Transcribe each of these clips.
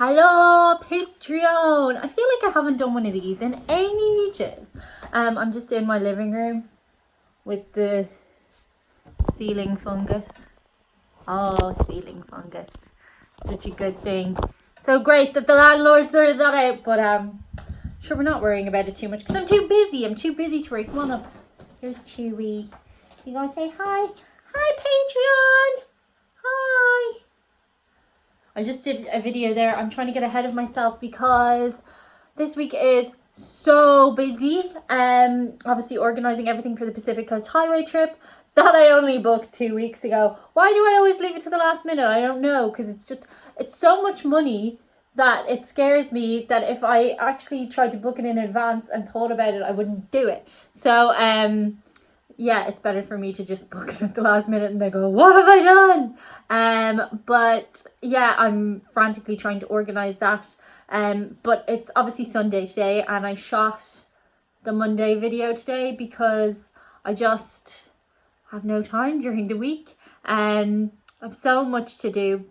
Hello, Patreon. I feel like I haven't done one of these in ages. I'm just in my living room with the ceiling fungus. Oh, ceiling fungus. Such a good thing. So great that the landlord sorted that out, but sure, we're not worrying about it too much because I'm too busy. I'm too busy to worry. Come on up. Here's Chewy. You gonna say hi? Hi, Patreon. Hi. I just did a video there. I'm trying to get ahead of myself because this week is so busy. Obviously organising everything for the Pacific Coast Highway trip that I only booked 2 weeks ago. Why do I always leave it to the last minute? I don't know, because it's so much money that it scares me that if I actually tried to book it in advance and thought about it, I wouldn't do it. So yeah, it's better for me to just book it at the last minute and they go, what have I done? But yeah, I'm frantically trying to organise that. But it's obviously Sunday today and I shot the Monday video today because I just have no time during the week. I have so much to do.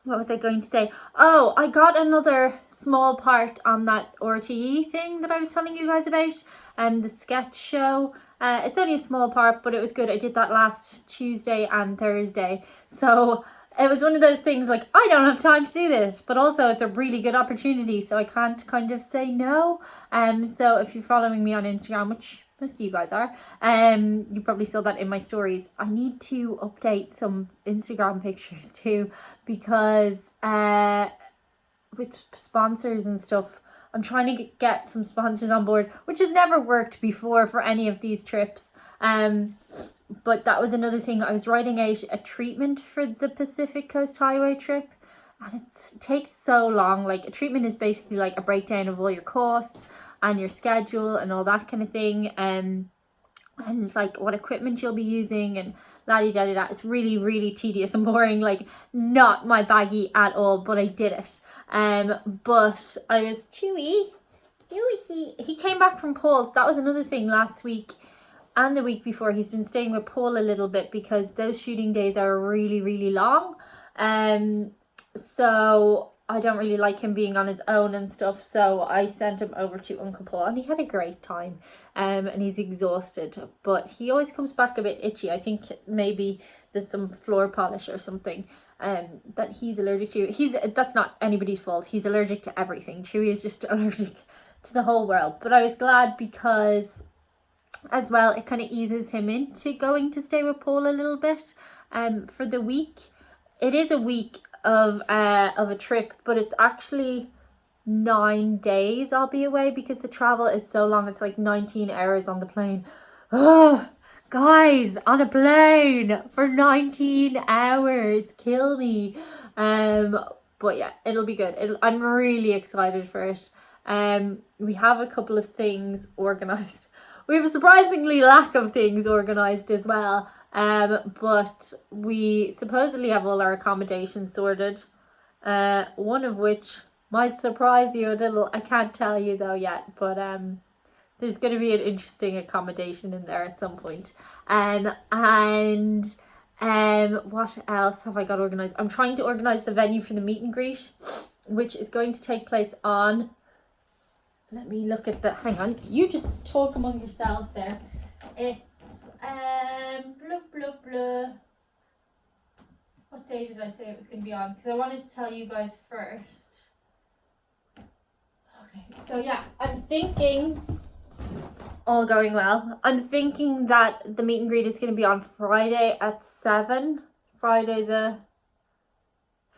What was I going to say? Oh, I got another small part on that RTE thing that I was telling you guys about, the sketch show. It's only a small part, but it was good. I did that last Tuesday and Thursday. So it was one of those things like, I don't have time to do this, but also it's a really good opportunity, so I can't kind of say no. So if you're following me on Instagram, which most of you guys are, you probably saw that in my stories. I need to update some Instagram pictures too, because with sponsors and stuff, I'm trying to get some sponsors on board, which has never worked before for any of these trips. But that was another thing. I was writing out a treatment for the Pacific Coast Highway trip, and it takes so long. Like, a treatment is basically like a breakdown of all your costs and your schedule and all that kind of thing, and like what equipment you'll be using and la-di-da-di-da. It's really, really tedious and boring, like not my baggy at all, but I did it. But I was Chewy. He came back from Paul's. That was another thing last week and the week before. He's been staying with Paul a little bit because those shooting days are really, really long. So I don't really like him being on his own and stuff, so I sent him over to Uncle Paul and he had a great time, and he's exhausted, but he always comes back a bit itchy. I think maybe there's some floor polish or something that he's allergic to. That's not anybody's fault. He's allergic to everything. Chewy is just allergic to the whole world. But I was glad because as well it kind of eases him into going to stay with Paul a little bit for the week. It is a week of a trip, but it's actually 9 days I'll be away because the travel is so long. It's like 19 hours on the plane. Oh, guys, on a plane for 19 hours, kill me. But yeah, it'll be good. I'm really excited for it. We have a couple of things organized. We have a surprisingly lack of things organized as well. But we supposedly have all our accommodation sorted. One of which might surprise you a little. I can't tell you though yet, but there's going to be an interesting accommodation in there at some point. And what else have I got organized? I'm trying to organize the venue for the meet and greet, which is going to take place on, let me look at the, hang on, you just talk among yourselves there. It's blah blah blah. What day did I say it was going to be on? Because I wanted to tell you guys first. Okay, so yeah, I'm thinking, all going well, I'm thinking that the meet and greet is going to be on Friday at 7, Friday the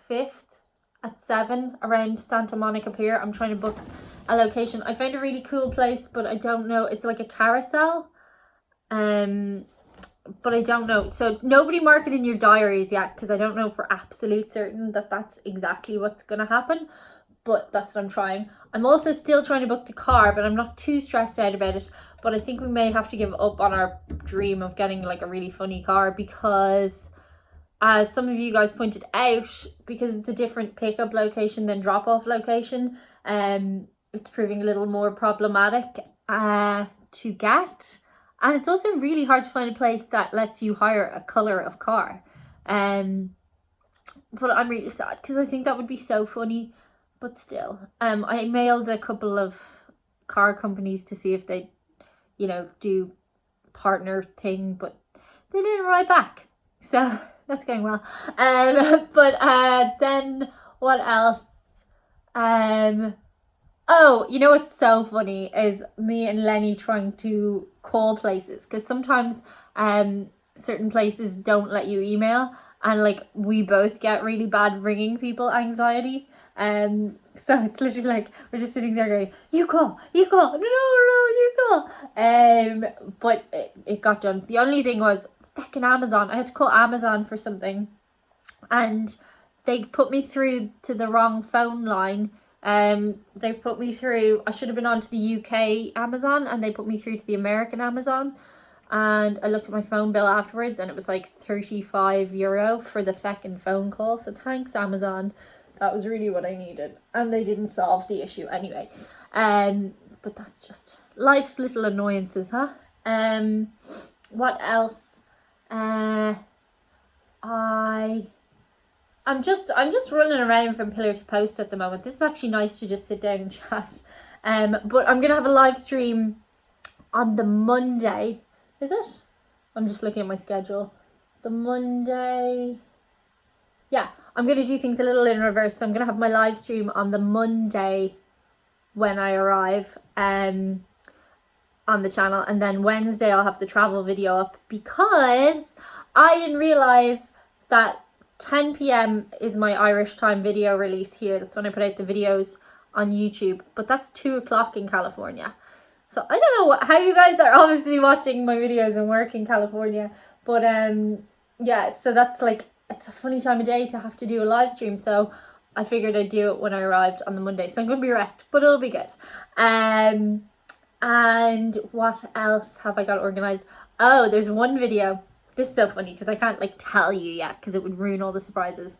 5th at 7 around Santa Monica Pier. I'm trying to book a location. I found a really cool place, but I don't know, it's like a carousel, but I don't know, so nobody mark it in your diaries yet because I don't know for absolute certain that that's exactly what's going to happen, but that's what I'm trying. I'm also still trying to book the car, but I'm not too stressed out about it. But I think we may have to give up on our dream of getting like a really funny car because, as some of you guys pointed out, because it's a different pickup location than drop-off location, it's proving a little more problematic to get. And it's also really hard to find a place that lets you hire a colour of car. But I'm really sad because I think that would be so funny. but still. I mailed a couple of car companies to see if they, do partner thing, but they didn't write back. So that's going well. But then what else? Oh, you know what's so funny is me and Lenny trying to call places, because sometimes certain places don't let you email, and like we both get really bad ringing people anxiety. So it's literally like we're just sitting there going, you call, no, you call. But it got done. The only thing was fucking Amazon. I had to call Amazon for something, and they put me through to the wrong phone line. They put me through, I should have been on to the UK Amazon, and they put me through to the American Amazon. And I looked at my phone bill afterwards, and it was like €35 for the feckin' phone call. So thanks, Amazon. That was really what I needed. And they didn't solve the issue anyway. But that's just life's little annoyances, huh? What else? I'm just running around from pillar to post at the moment. This is actually nice to just sit down and chat. But I'm gonna have a live stream on the Monday. Is it? I'm just looking at my schedule. The Monday. Yeah, I'm gonna do things a little in reverse. So I'm gonna have my live stream on the Monday when I arrive on the channel, and then Wednesday I'll have the travel video up, because I didn't realize that 10 p.m. is my Irish time video release here. That's when I put out the videos on YouTube, but that's 2 o'clock in California. So I don't know how you guys are obviously watching my videos and work in California, but yeah, so that's like, it's a funny time of day to have to do a live stream. So I figured I'd do it when I arrived on the Monday. So I'm gonna be wrecked, but it'll be good. And what else have I got organized? Oh, there's one video. This is so funny because I can't like tell you yet because it would ruin all the surprises.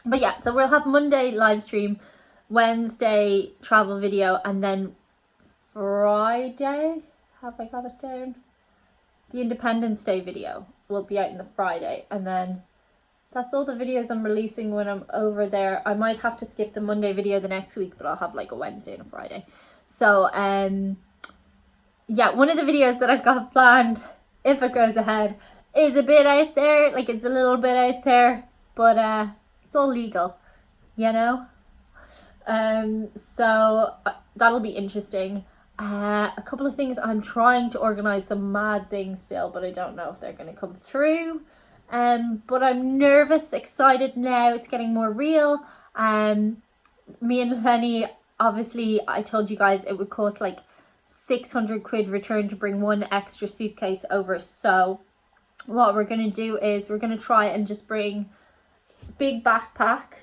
But yeah, so we'll have Monday live stream, Wednesday travel video, and then Friday, have I got it down? The Independence Day video will be out on the Friday, and then that's all the videos I'm releasing when I'm over there. I might have to skip the Monday video the next week, but I'll have like a Wednesday and a Friday. So yeah, one of the videos that I've got planned, if it goes ahead, is a bit out there. Like, it's a little bit out there, but it's all legal, you know. So that'll be interesting. A couple of things, I'm trying to organize some mad things still, but I don't know if they're going to come through. But I'm nervous, excited now. It's getting more real. Me and Lenny, obviously, I told you guys it would cost like 600 quid return to bring one extra suitcase over. So what we're going to do is we're going to try and just bring big backpack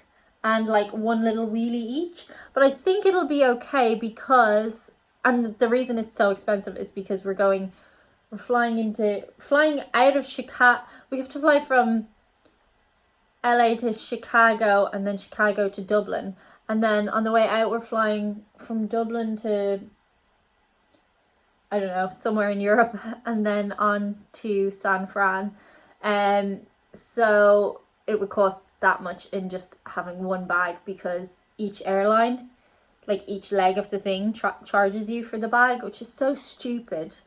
and like one little wheelie each. But I think it'll be okay because, and the reason it's so expensive is because we're flying out of Chicago. We have to fly from LA to Chicago and then Chicago to Dublin. And then on the way out, we're flying from Dublin to, I don't know, somewhere in Europe, and then on to San Fran. So it would cost that much in just having one bag, because each airline, like each leg of the thing charges you for the bag, which is so stupid.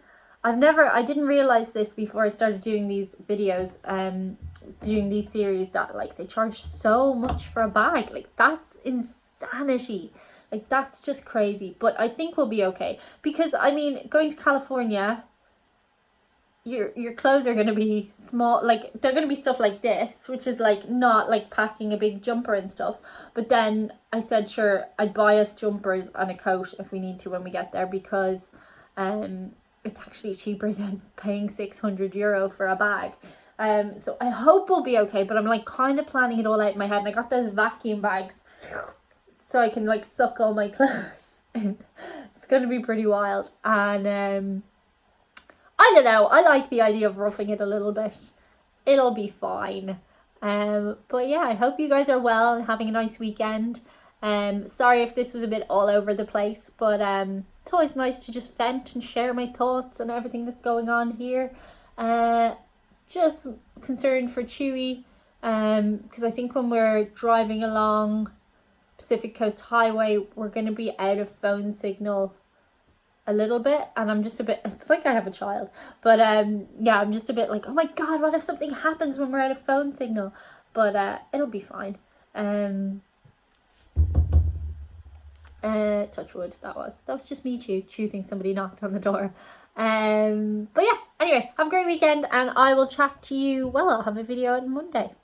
I didn't realize this before I started doing these videos, doing these series, that like they charge so much for a bag. Like, that's insanity. Like, that's just crazy. But I think we'll be okay, because I mean, going to California, your clothes are going to be small. Like, they're going to be stuff like this, which is like not like packing a big jumper and stuff. But then I said, sure, I'd buy us jumpers and a coat if we need to when we get there, because it's actually cheaper than paying €600 for a bag. So I hope we'll be okay, but I'm like kind of planning it all out in my head, and I got those vacuum bags so I can like suck all my clothes. It's going to be pretty wild. And I don't know, I like the idea of roughing it a little bit. It'll be fine. But yeah, I hope you guys are well and having a nice weekend. Sorry if this was a bit all over the place, but it's always nice to just vent and share my thoughts and everything that's going on here. Just concerned for Chewy, because I think when we're driving along Pacific Coast Highway, we're going to be out of phone signal a little bit, and I'm just a bit, it's like I have a child, but yeah, I'm just a bit like, oh my god, what if something happens when we're out of phone signal? But it'll be fine. Touch wood. That was just me choosing somebody knocked on the door. But yeah, anyway, have a great weekend, and I will chat to you, well, I'll have a video on Monday.